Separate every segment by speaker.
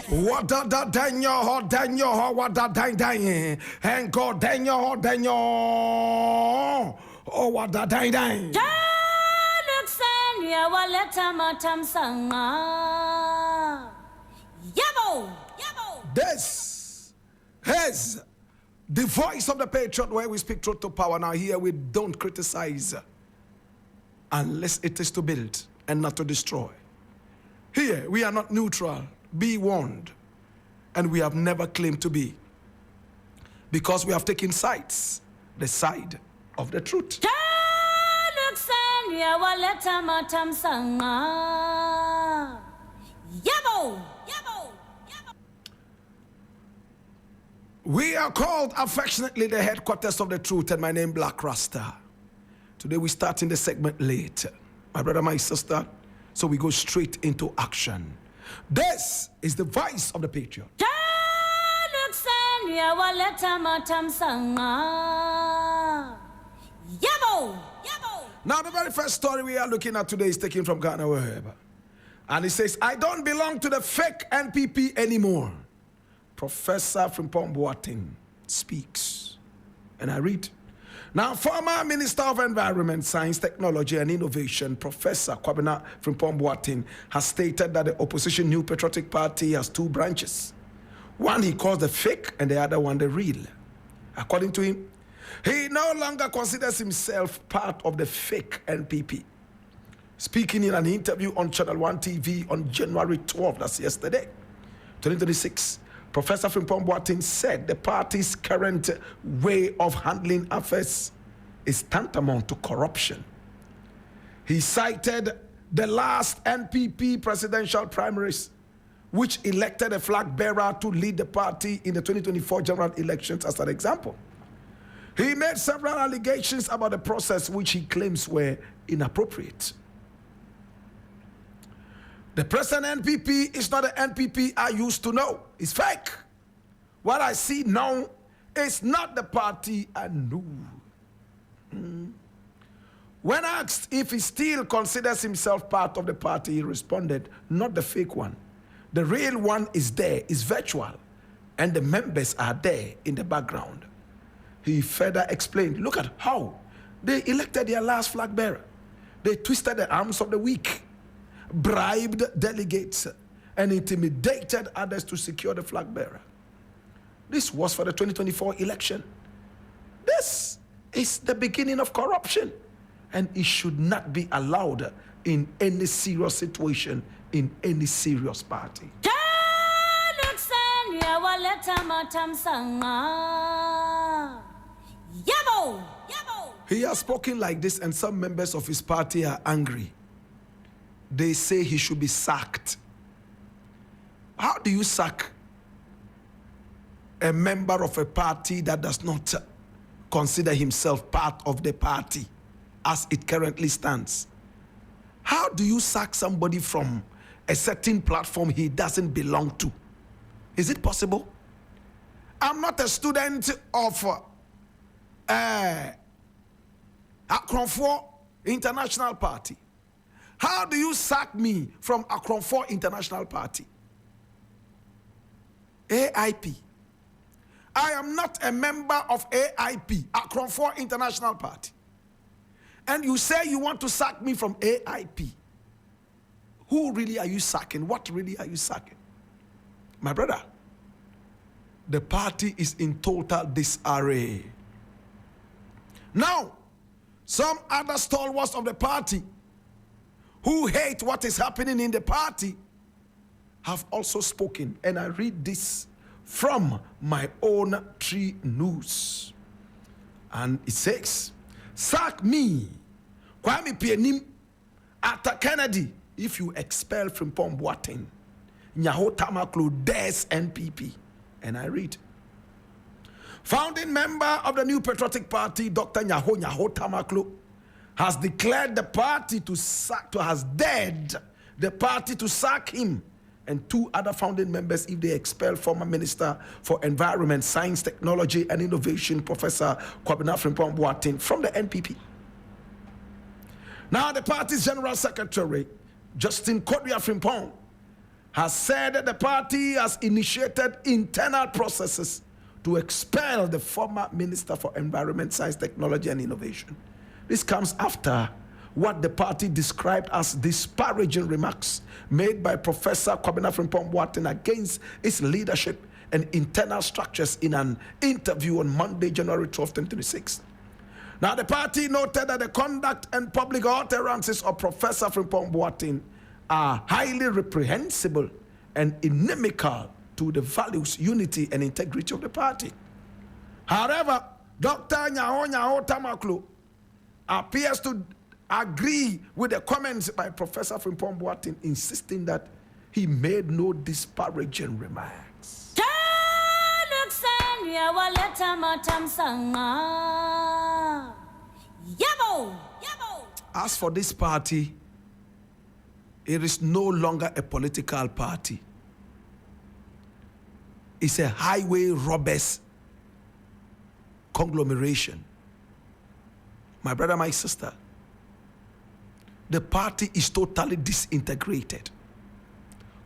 Speaker 1: What da Nyaho, what da dang, and God Nyaho, oh, what da dang. This is the voice of the patriot where we speak truth to power. Now here we don't criticize unless it is to build and not to destroy. Here we are not neutral, be warned, and we have never claimed to be, because we have taken sides, the side of the truth. We are called affectionately the headquarters of the truth, and my name Black Rasta. Today we start in the segment late, my brother, my sister, so we go straight into action. This is the voice of the patriot. Now the very first story we are looking at today is taken from Ghana Web, and it says, I don't belong to the fake NPP anymore. Professor Frimpong-Boateng speaks, and I read. Now, former Minister of Environment, Science, Technology and Innovation, Professor Frimpong-Boateng, has stated that the opposition New Patriotic Party has two branches. One he calls the fake and the other one the real. According to him, he no longer considers himself part of the fake NPP. Speaking in an interview on Channel 1 TV on January 12, that's yesterday, 2026, Professor Frimpong-Boateng said the party's current way of handling affairs is tantamount to corruption. He cited the last NPP presidential primaries, which elected a flag bearer to lead the party in the 2024 general elections, as an example. He made several allegations about the process which he claims were inappropriate. The present NPP is not the NPP I used to know. It's fake. What I see now is not the party I knew. When asked if he still considers himself part of the party, he responded, not the fake one. The real one is there, is virtual, and the members are there in the background. He further explained, look at how they elected their last flag bearer. They twisted the arms of the weak, bribed delegates, and intimidated others to secure the flag bearer. This was for the 2024 election. This is the beginning of corruption, and it should not be allowed in any serious situation, in any serious party. He has spoken like this, and some members of his party are angry. They say he should be sacked. How do you sack a member of a party that does not consider himself part of the party as it currently stands? How do you sack somebody from a certain platform he doesn't belong to? Is it possible? I'm not a student of Akronfo International Party. How do you sack me from Akronfo International Party? AIP. I am not a member of AIP, Akronfo International Party. And you say you want to sack me from AIP. Who really are you sacking? What really are you sacking? My brother, the party is in total disarray. Now, some other stalwarts of the party who hate what is happening in the party have also spoken, and I read this from my own Tree News. And it says, sack me, Kwame Pienim, Ata Kennedy, if you expel Frimpong-Boateng, Nyaho-Tamakloe, there's NPP. And I read, founding member of the New Patriotic Party, Dr. Nyaho-Tamakloe, has declared the party to sack, has dared the party to sack him and two other founding members if they expel former Minister for Environment, Science, Technology and Innovation, Professor Frimpong-Boateng, from the NPP. Now, the party's General Secretary, Justin Kodria Frimpong, has said that the party has initiated internal processes to expel the former Minister for Environment, Science, Technology and Innovation. This comes after what the party described as disparaging remarks made by Professor Frimpong-Boateng against its leadership and internal structures in an interview on Monday, January 12, 2026. Now, the party noted that the conduct and public utterances of Professor Frimpong-Boateng are highly reprehensible and inimical to the values, unity, and integrity of the party. However, Dr. Nyaho-Tamakloe appears to agree with the comments by Professor Frimpong-Boateng, insisting that he made no disparaging remarks. As for this party, it is no longer a political party. It's a highway robbers conglomeration. My brother, my sister, the party is totally disintegrated.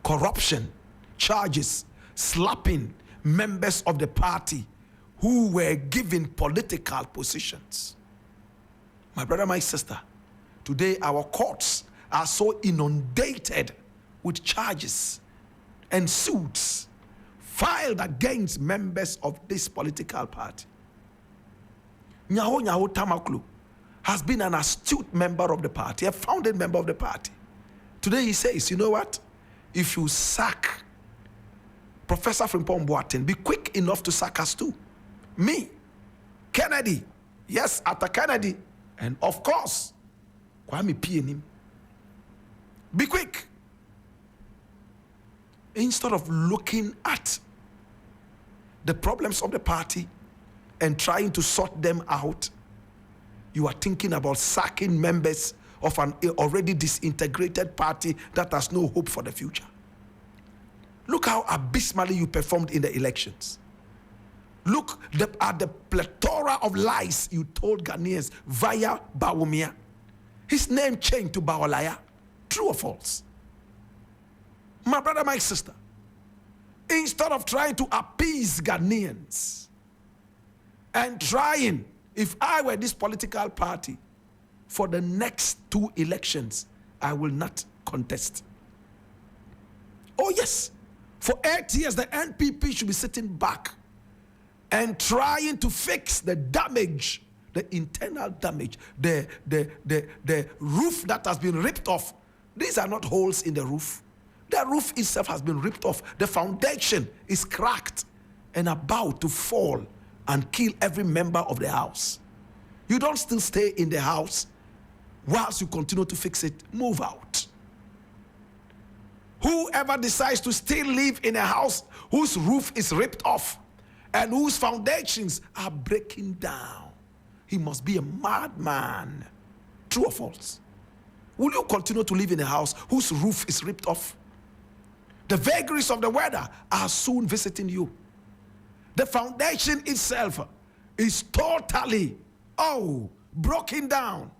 Speaker 1: Corruption charges slapping members of the party who were given political positions. My brother, my sister, today our courts are so inundated with charges and suits filed against members of this political party. Nyaho-Tamakloe has been an astute member of the party, a founding member of the party. Today he says, you know what? If you sack Professor Frimpong-Boateng, be quick enough to sack us too. Me, Kennedy, yes, after Kennedy, and of course, Kwame P. Be quick. Instead of looking at the problems of the party and trying to sort them out, you are thinking about sacking members of an already disintegrated party that has no hope for the future. Look how abysmally you performed in the elections. Look at the plethora of lies you told Ghanaians via Bawumia. His name changed to Bawalaya. True or false? My brother, my sister, instead of trying to appease Ghanaians and trying, if I were this political party, for the next 2 elections, I will not contest. Oh yes, for 8 years, the NPP should be sitting back and trying to fix the damage, the internal damage, the roof that has been ripped off. These are not holes in the roof. The roof itself has been ripped off. The foundation is cracked and about to fall and kill every member of the house. You don't still stay in the house whilst you continue to fix it. Move out. Whoever decides to still live in a house whose roof is ripped off and whose foundations are breaking down, he must be a madman. True or false? Will you continue to live in a house whose roof is ripped off? The vagaries of the weather are soon visiting you. The foundation itself is totally, broken down.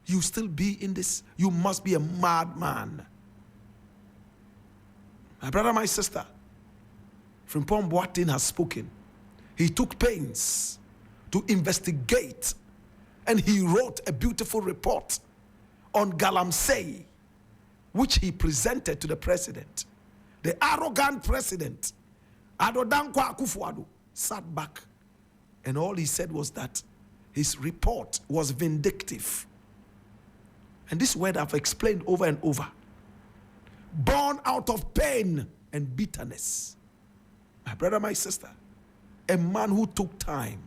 Speaker 1: You still be in this? You must be a madman. My brother, my sister, Frimpong-Boateng has spoken. He took pains to investigate, and he wrote a beautiful report on Galamsey, which he presented to the president. The arrogant president, Adodankwa Akufo-Addo, sat back, and all he said was that his report was vindictive. And this word I've explained over and over. Born out of pain and bitterness. My brother, my sister, a man who took time.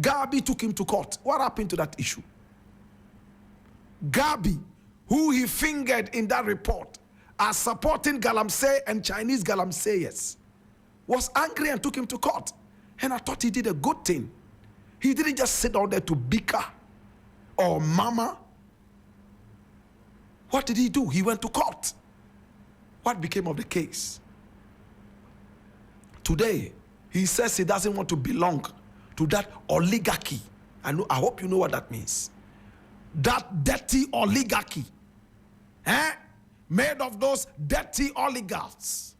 Speaker 1: Gabi took him to court. What happened to that issue? Gabi, who he fingered in that report as supporting Galamsey and Chinese Galamseyers, was angry and took him to court. And I thought he did a good thing. He didn't just sit down there to bicker or mama. What did he do? He went to court. What became of the case? Today, he says he doesn't want to belong to that oligarchy. I hope you know what that means. That dirty oligarchy. made of those dirty oligarchs.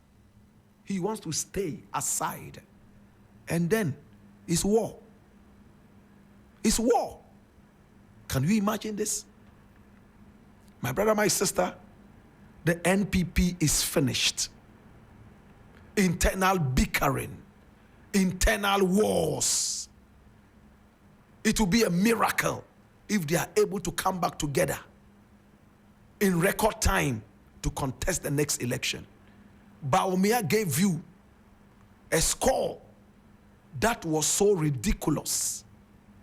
Speaker 1: He wants to stay aside. And then it's war. It's war. Can you imagine this? My brother, my sister, the NPP is finished. Internal bickering, internal wars. It will be a miracle if they are able to come back together in record time to contest the next election. Bawumia gave you a score that was so ridiculous.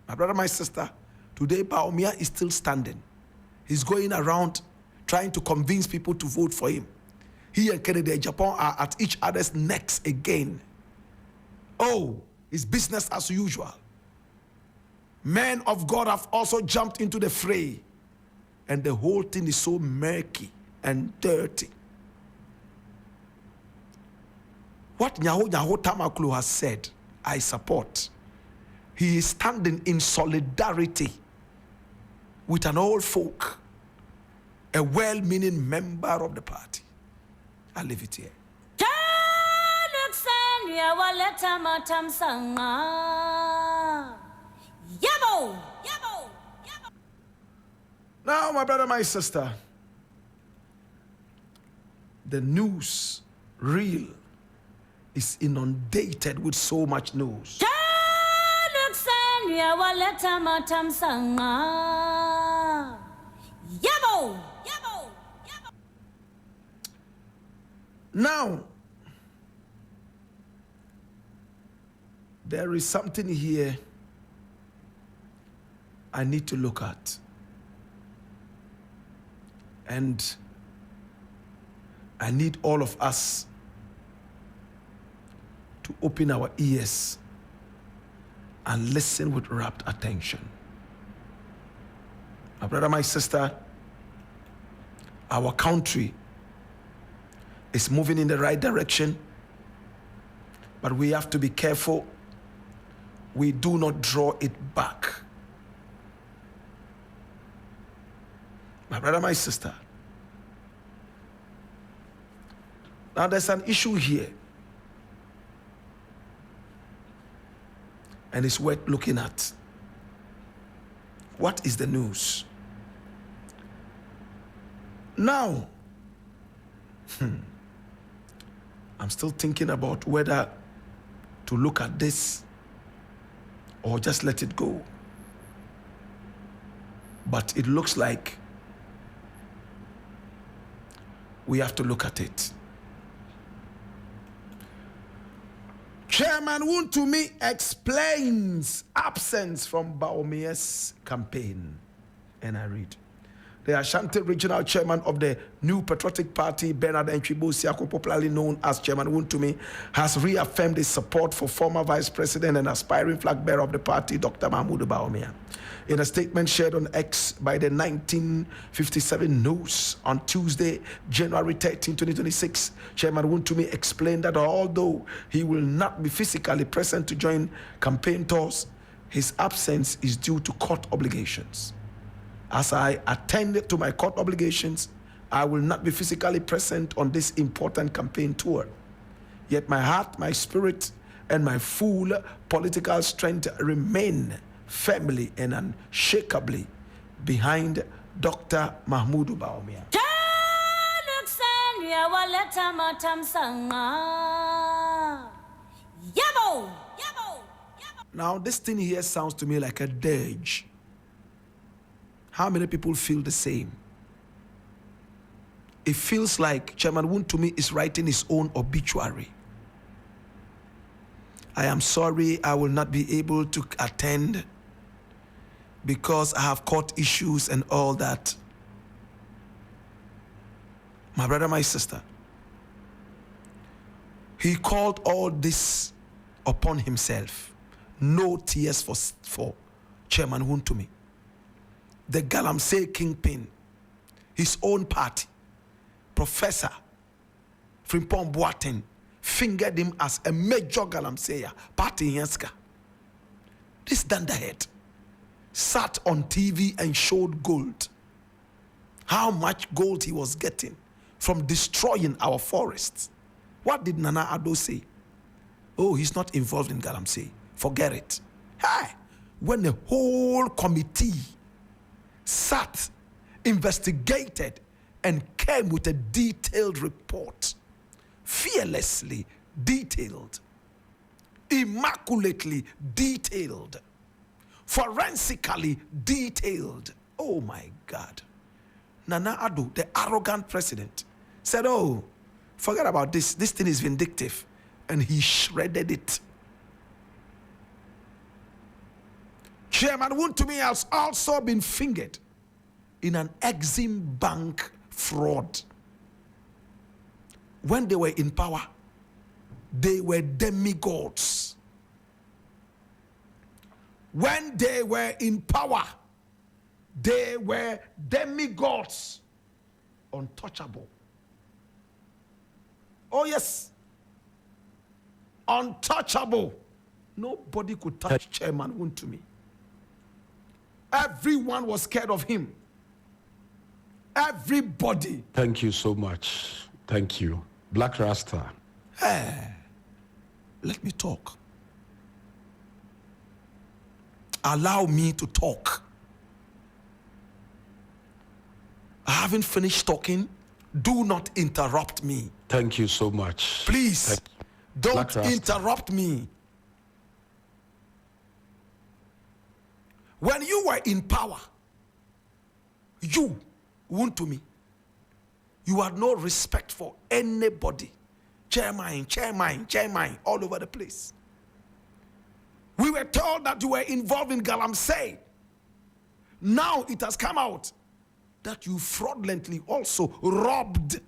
Speaker 1: My brother, my sister, today Bawumia is still standing. He's going around trying to convince people to vote for him. He and Kennedy and Japan are at each other's necks again. Oh, it's business as usual. Men of God have also jumped into the fray, and the whole thing is so murky and dirty. What Nyaho-Tamakloe has said, I support. He is standing in solidarity with an old folk, a well-meaning member of the party. I'll leave it here. Now, my brother, my sister, the news reel is inundated with so much news. Now, there is something here I need to look at. And I need all of us to open our ears and listen with rapt attention. My brother, my sister, our country is moving in the right direction, but we have to be careful we do not draw it back. My brother, my sister, now there's an issue here, and it's worth looking at. What is the news? Now, I'm still thinking about whether to look at this or just let it go. But it looks like we have to look at it. Chairman Wontumi explains absence from Bawumia's campaign. And I read. The Ashanti Regional Chairman of the New Patriotic Party, Bernard Nchibo-Siako, popularly known as Chairman Wontumi, has reaffirmed his support for former Vice President and aspiring flag bearer of the party, Dr. Mahmoud Bawumia. In a statement shared on X by the 1957 News on Tuesday, January 13, 2026, Chairman Wontumi explained that although he will not be physically present to join campaign tours, his absence is due to court obligations. As I attend to my court obligations, I will not be physically present on this important campaign tour. Yet my heart, my spirit, and my full political strength remain firmly and unshakably behind Dr. Mahmoud Bawumia. Now, this thing here sounds to me like a dirge. How many people feel the same? It feels like Chairman Wontumi is writing his own obituary. I am sorry I will not be able to attend because I have court issues and all that. My brother, my sister, he called all this upon himself. No tears for Chairman Wontumi. The Galamsey kingpin, his own party, Professor Frimpong-Boateng, fingered him as a major Galamseyer, party Yenska. This dunderhead sat on TV and showed gold. How much gold he was getting from destroying our forests. What did Nana Addo say? Oh, he's not involved in Galamsey. Forget it. Hey, when the whole committee sat, investigated, and came with a detailed report, fearlessly detailed, immaculately detailed, forensically detailed. Oh my God. Nana Addo, the arrogant president, said, oh, forget about this. This thing is vindictive. And he shredded it. Chairman Wontumi has also been fingered in an Exim Bank fraud. When they were in power, they were demigods. When they were in power, they were demigods. Untouchable. Oh yes. Untouchable. Nobody could touch Chairman Wontumi. Everyone was scared of him. Everybody.
Speaker 2: Thank you so much. Thank you. Black Rasta.
Speaker 1: Hey, let me talk. Allow me to talk. I haven't finished talking. Do not interrupt me.
Speaker 2: Thank you so much.
Speaker 1: Please, don't interrupt me. When you were in power, you, Wontumi, you had no respect for anybody. Chairman, all over the place. We were told that you were involved in Galamsey. Now it has come out that you fraudulently also robbed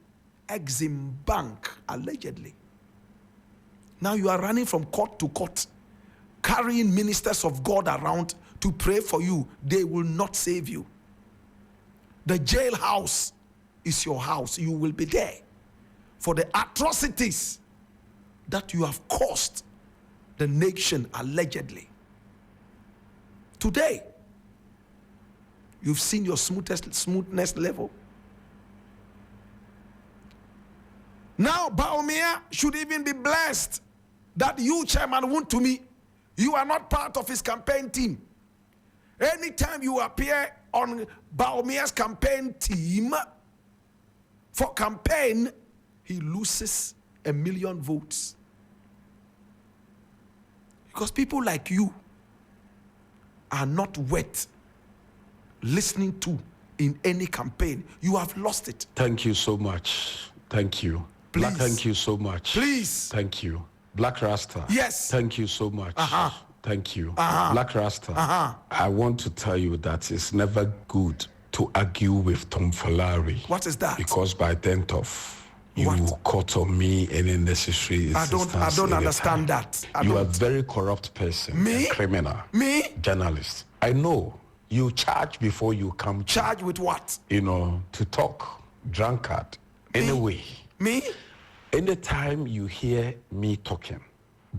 Speaker 1: Exim Bank, allegedly. Now you are running from court to court, carrying ministers of God around to pray for you. They will not save you. The jailhouse is your house. You will be there for the atrocities that you have caused the nation, allegedly. Today, you've seen your smoothness level. Now, Bawumia should even be blessed that you, Chairman Wontumi, you are not part of his campaign team. Anytime you appear on Bawumia's campaign team for campaign, he loses 1 million votes. Because people like you are not worth listening to in any campaign. You have lost it.
Speaker 2: Thank you so much. Thank you.
Speaker 1: Please.
Speaker 2: Black, thank you so much.
Speaker 1: Please.
Speaker 2: Thank you. Black Rasta.
Speaker 1: Yes.
Speaker 2: Thank you so much. Thank you. Black Rasta. I want to tell you that it's never good to argue with Tom Falari.
Speaker 1: What is that?
Speaker 2: Because by dint of you caught on me any necessary
Speaker 1: I don't understand that.
Speaker 2: You are a very corrupt person.
Speaker 1: Me?
Speaker 2: A criminal.
Speaker 1: Me?
Speaker 2: Journalist. I know. You charge before you come.
Speaker 1: Charge with what?
Speaker 2: You know, to talk. Drunkard. Anyway.
Speaker 1: Me?
Speaker 2: Anytime you hear me talking,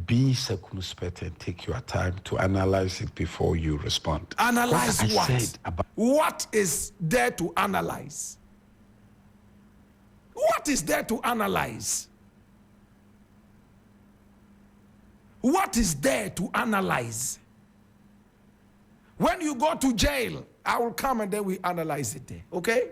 Speaker 2: be circumspect and take your time to analyze it before you respond.
Speaker 1: Analyze what? What is there to analyze? What is there to analyze? What is there to analyze? When you go to jail, I will come and then we analyze it there, okay?